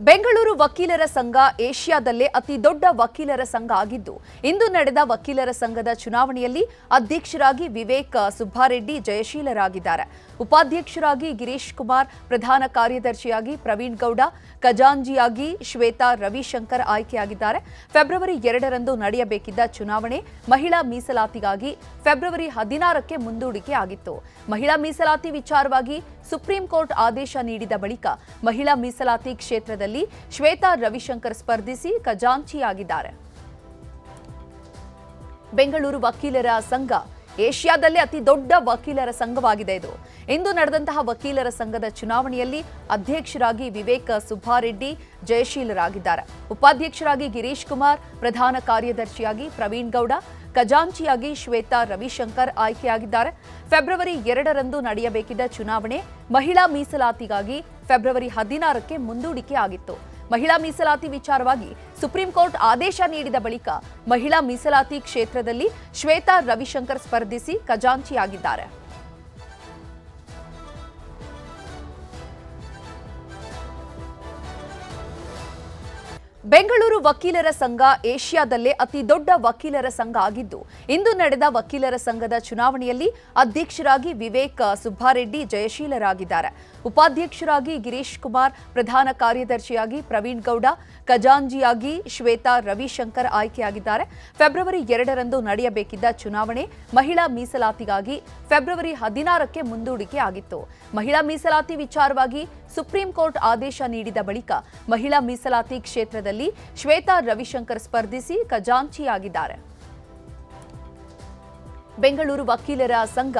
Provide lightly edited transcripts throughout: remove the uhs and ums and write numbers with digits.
ಬೆಂಗಳೂರು ವಕೀಲರ ಸಂಘ ಏಷ್ಯಾದಲ್ಲೇ ಅತಿ ದೊಡ್ಡ ವಕೀಲರ ಸಂಘ ಆಗಿದ್ದು, ಇಂದು ನಡೆದ ವಕೀಲರ ಸಂಘದ ಚುನಾವಣೆಯಲ್ಲಿ ಅಧ್ಯಕ್ಷರಾಗಿ ವಿವೇಕ್ ಸುಬ್ಬಾರೆಡ್ಡಿ ಜಯಶೀಲರಾಗಿದ್ದಾರೆ. ಉಪಾಧ್ಯಕ್ಷರಾಗಿ ಗಿರೀಶ್ ಕುಮಾರ್, ಪ್ರಧಾನ ಕಾರ್ಯದರ್ಶಿಯಾಗಿ ಪ್ರವೀಣ್ ಗೌಡ, ಖಜಾಂಚಿಯಾಗಿ ಶ್ವೇತಾ ರವಿಶಂಕರ್ ಆಯ್ಕೆಯಾಗಿದ್ದಾರೆ. ಫೆಬ್ರವರಿ 2ರಂದು ನಡೆಯಬೇಕಿದ್ದ ಚುನಾವಣೆ ಮಹಿಳಾ ಮೀಸಲಾತಿಗಾಗಿ ಫೆಬ್ರವರಿ 16ಕ್ಕೆ ಮುಂದೂಡಿಕೆ ಆಗಿತ್ತು. ಮಹಿಳಾ ಮೀಸಲಾತಿ ವಿಚಾರವಾಗಿ ಸುಪ್ರೀಂ ಕೋರ್ಟ್ ಆದೇಶ ನೀಡಿದ ಬಳಿಕ ಮಹಿಳಾ ಮೀಸಲಾತಿ ಕ್ಷೇತ್ರದಲ್ಲಿ ಶ್ವೇತಾ ರವಿಶಂಕರ್ ಸ್ಪರ್ಧಿಸಿ ಖಜಾಂಚಿಯಾಗಿದ್ದಾರೆ. ಬೆಂಗಳೂರು ವಕೀಲರ ಸಂಘ ಏಷ್ಯಾದಲ್ಲೇ ಅತಿ ದೊಡ್ಡ ವಕೀಲರ ಸಂಘವಾಗಿದೆ. ಇದು ಇಂದು ನಡೆದಂತಹ ವಕೀಲರ ಸಂಘದ ಚುನಾವಣೆಯಲ್ಲಿ ಅಧ್ಯಕ್ಷರಾಗಿ ವಿವೇಕ್ ಸುಬ್ಬಾರೆಡ್ಡಿ ಜಯಶೀಲರಾಗಿದ್ದಾರೆ. ಉಪಾಧ್ಯಕ್ಷರಾಗಿ ಗಿರೀಶ್ ಕುಮಾರ್, ಪ್ರಧಾನ ಕಾರ್ಯದರ್ಶಿಯಾಗಿ ಪ್ರವೀಣ್ ಗೌಡ, ಖಜಾಂಚಿಯಾಗಿ ಶ್ವೇತಾ ರವಿಶಂಕರ್ ಆಯ್ಕೆಯಾಗಿದ್ದಾರೆ. ಫೆಬ್ರವರಿ 2ರಂದು ನಡೆಯಬೇಕಿದ್ದ ಚುನಾವಣೆ ಮಹಿಳಾ ಮೀಸಲಾತಿಗಾಗಿ ಫೆಬ್ರವರಿ 16ಕ್ಕೆ ಮುಂದೂಡಿಕೆ ಆಗಿತ್ತು. ಮಹಿಳಾ ಮೀಸಲಾತಿ ವಿಚಾರವಾಗಿ ಸುಪ್ರೀಂ ಕೋರ್ಟ್ ಆದೇಶ ನೀಡಿದ ಬಳಿಕ ಮಹಿಳಾ ಮೀಸಲಾತಿ ಕ್ಷೇತ್ರದಲ್ಲಿ ಶ್ವೇತಾ ರವಿಶಂಕರ್ ಸ್ಪರ್ಧಿಸಿ ಖಜಾಂಚಿಯಾಗಿದ್ದಾರೆ. ಬೆಂಗಳೂರು ವಕೀಲರ ಸಂಘ ಏಷ್ಯಾದಲ್ಲೇ ಅತಿ ದೊಡ್ಡ ವಕೀಲರ ಸಂಘ ಆಗಿದ್ದು, ಇಂದು ನಡೆದ ವಕೀಲರ ಸಂಘದ ಚುನಾವಣೆಯಲ್ಲಿ ಅಧ್ಯಕ್ಷರಾಗಿ ವಿವೇಕ್ ಸುಬ್ಬಾರೆಡ್ಡಿ ಜಯಶೀಲರಾಗಿದ್ದಾರೆ. ಉಪಾಧ್ಯಕ್ಷರಾಗಿ ಗಿರೀಶ್ ಕುಮಾರ್, ಪ್ರಧಾನ ಕಾರ್ಯದರ್ಶಿಯಾಗಿ ಪ್ರವೀಣ್ ಗೌಡ, ಖಜಾಂಚಿಯಾಗಿ ಶ್ವೇತಾ ರವಿಶಂಕರ್ ಆಯ್ಕೆಯಾಗಿದ್ದಾರೆ. ಫೆಬ್ರವರಿ 2ರಂದು ನಡೆಯಬೇಕಿದ್ದ ಚುನಾವಣೆ ಮಹಿಳಾ ಮೀಸಲಾತಿಗಾಗಿ ಫೆಬ್ರವರಿ 16ಕ್ಕೆ ಮುಂದೂಡಿಕೆ ಆಗಿತ್ತು. ಮಹಿಳಾ ಮೀಸಲಾತಿ ವಿಚಾರವಾಗಿ ಸುಪ್ರೀಂ ಕೋರ್ಟ್ ಆದೇಶ ನೀಡಿದ ಬಳಿಕ ಮಹಿಳಾ ಮೀಸಲಾತಿ ಕ್ಷೇತ್ರದಲ್ಲಿ ಶ್ವೇತಾ ರವಿಶಂಕರ್ ಸ್ಪರ್ಧಿಸಿ ಖಜಾಂಚಿಯಾಗಿದ್ದಾರೆ. ಬೆಂಗಳೂರು ವಕೀಲರ ಸಂಘ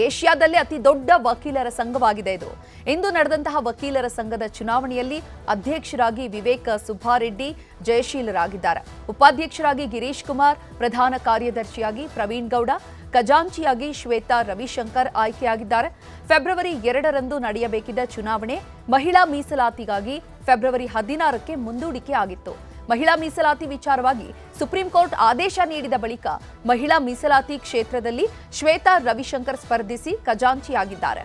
ಏಷ್ಯಾದಲ್ಲೇ ಅತಿ ದೊಡ್ಡ ವಕೀಲರ ಸಂಘವಾಗಿದೆ. ಇದು ಇಂದು ನಡೆದಂತಹ ವಕೀಲರ ಸಂಘದ ಚುನಾವಣೆಯಲ್ಲಿ ಅಧ್ಯಕ್ಷರಾಗಿ ವಿವೇಕ್ ಸುಬ್ಬಾರೆಡ್ಡಿ ಜಯಶೀಲರಾಗಿದ್ದಾರೆ. ಉಪಾಧ್ಯಕ್ಷರಾಗಿ ಗಿರೀಶ್ ಕುಮಾರ್, ಪ್ರಧಾನ ಕಾರ್ಯದರ್ಶಿಯಾಗಿ ಪ್ರವೀಣ್ ಗೌಡ, ಖಜಾಂಚಿಯಾಗಿ ಶ್ವೇತಾ ರವಿಶಂಕರ್ ಆಯ್ಕೆಯಾಗಿದ್ದಾರೆ. ಫೆಬ್ರವರಿ 2ರಂದು ನಡೆಯಬೇಕಿದ್ದ ಚುನಾವಣೆ ಮಹಿಳಾ ಮೀಸಲಾತಿಗಾಗಿ ಫೆಬ್ರವರಿ 16ಕ್ಕೆ ಮುಂದೂಡಿಕೆ ಆಗಿತ್ತು. ಮಹಿಳಾ ಮೀಸಲಾತಿ ವಿಚಾರವಾಗಿ ಸುಪ್ರೀಂ ಕೋರ್ಟ್ ಆದೇಶ ನೀಡಿದ ಬಳಿಕ ಮಹಿಳಾ ಮೀಸಲಾತಿ ಕ್ಷೇತ್ರದಲ್ಲಿ ಶ್ವೇತಾ ರವಿಶಂಕರ್ ಸ್ಪರ್ಧಿಸಿ ಖಜಾಂಚಿಯಾಗಿದ್ದಾರೆ.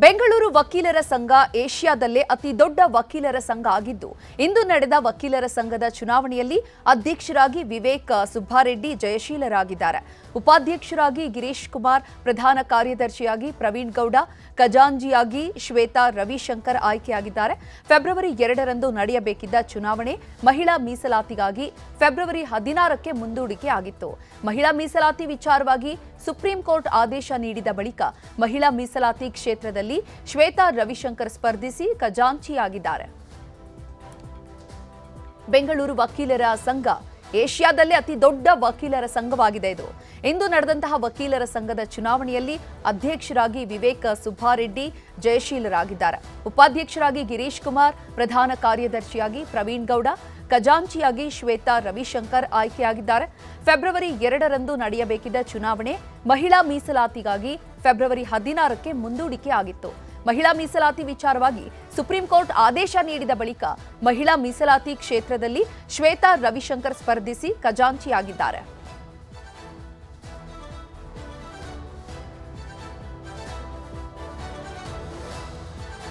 ಬೆಂಗಳೂರು ವಕೀಲರ ಸಂಘ ಏಷ್ಯಾದಲ್ಲೇ ಅತಿ ದೊಡ್ಡ ವಕೀಲರ ಸಂಘ ಆಗಿದ್ದು, ಇಂದು ನಡೆದ ವಕೀಲರ ಸಂಘದ ಚುನಾವಣೆಯಲ್ಲಿ ಅಧ್ಯಕ್ಷರಾಗಿ ವಿವೇಕ್ ಸುಬ್ಬಾರೆಡ್ಡಿ ಜಯಶೀಲರಾಗಿದ್ದಾರೆ. ಉಪಾಧ್ಯಕ್ಷರಾಗಿ ಗಿರೀಶ್ ಕುಮಾರ್, ಪ್ರಧಾನ ಕಾರ್ಯದರ್ಶಿಯಾಗಿ ಪ್ರವೀಣ್ ಗೌಡ, ಖಜಾಂಚಿಯಾಗಿ ಶ್ವೇತಾ ರವಿಶಂಕರ್ ಆಯ್ಕೆಯಾಗಿದ್ದಾರೆ. ಫೆಬ್ರವರಿ 2ರಂದು ನಡೆಯಬೇಕಿದ್ದ ಚುನಾವಣೆ ಮಹಿಳಾ ಮೀಸಲಾತಿಗಾಗಿ ಫೆಬ್ರವರಿ 16ಕ್ಕೆ ಮುಂದೂಡಿಕೆ ಆಗಿತ್ತು. ಮಹಿಳಾ ಮೀಸಲಾತಿ ವಿಚಾರವಾಗಿ ಸುಪ್ರೀಂ ಕೋರ್ಟ್ ಆದೇಶ ನೀಡಿದ ಬಳಿಕ ಮಹಿಳಾ ಮೀಸಲಾತಿ ಕ್ಷೇತ್ರದಲ್ಲಿ ಶ್ವೇತಾ ರವಿಶಂಕರ್ ಸ್ಪರ್ಧಿಸಿ ಖಜಾಂಚಿಯಾಗಿದ್ದಾರೆ. ಬೆಂಗಳೂರು ವಕೀಲರ ಸಂಘ ಏಷ್ಯಾದಲ್ಲೇ ಅತಿ ದೊಡ್ಡ ವಕೀಲರ ಸಂಘವಾಗಿದೆ. ಇದು ಇಂದು ನಡೆದಂತಹ ವಕೀಲರ ಸಂಘದ ಚುನಾವಣೆಯಲ್ಲಿ ಅಧ್ಯಕ್ಷರಾಗಿ ವಿವೇಕ್ ಸುಬ್ಬಾರೆಡ್ಡಿ ಜಯಶೀಲರಾಗಿದ್ದಾರೆ. ಉಪಾಧ್ಯಕ್ಷರಾಗಿ ಗಿರೀಶ್ ಕುಮಾರ್, ಪ್ರಧಾನ ಕಾರ್ಯದರ್ಶಿಯಾಗಿ ಪ್ರವೀಣ್ ಗೌಡ, ಖಜಾಂಚಿಯಾಗಿ ಶ್ವೇತಾ ರವಿಶಂಕರ್ ಆಯ್ಕೆಯಾಗಿದ್ದಾರೆ. ಫೆಬ್ರವರಿ 2ರಂದು ನಡೆಯಬೇಕಿದ್ದ ಚುನಾವಣೆ ಮಹಿಳಾ ಮೀಸಲಾತಿಗಾಗಿ ಫೆಬ್ರವರಿ 16ಕ್ಕೆ ಮುಂದೂಡಿಕೆ ಆಗಿತ್ತು. ಮಹಿಳಾ ಮೀಸಲಾತಿ ವಿಚಾರವಾಗಿ ಸುಪ್ರೀಂ ಕೋರ್ಟ್ ಆದೇಶ ನೀಡಿದ ಬಳಿಕ ಮಹಿಳಾ ಮೀಸಲಾತಿ ಕ್ಷೇತ್ರದಲ್ಲಿ ಶ್ವೇತಾ ರವಿಶಂಕರ್ ಸ್ಪರ್ಧಿಸಿ ಖಜಾಂಚಿಯಾಗಿದ್ದಾರೆ.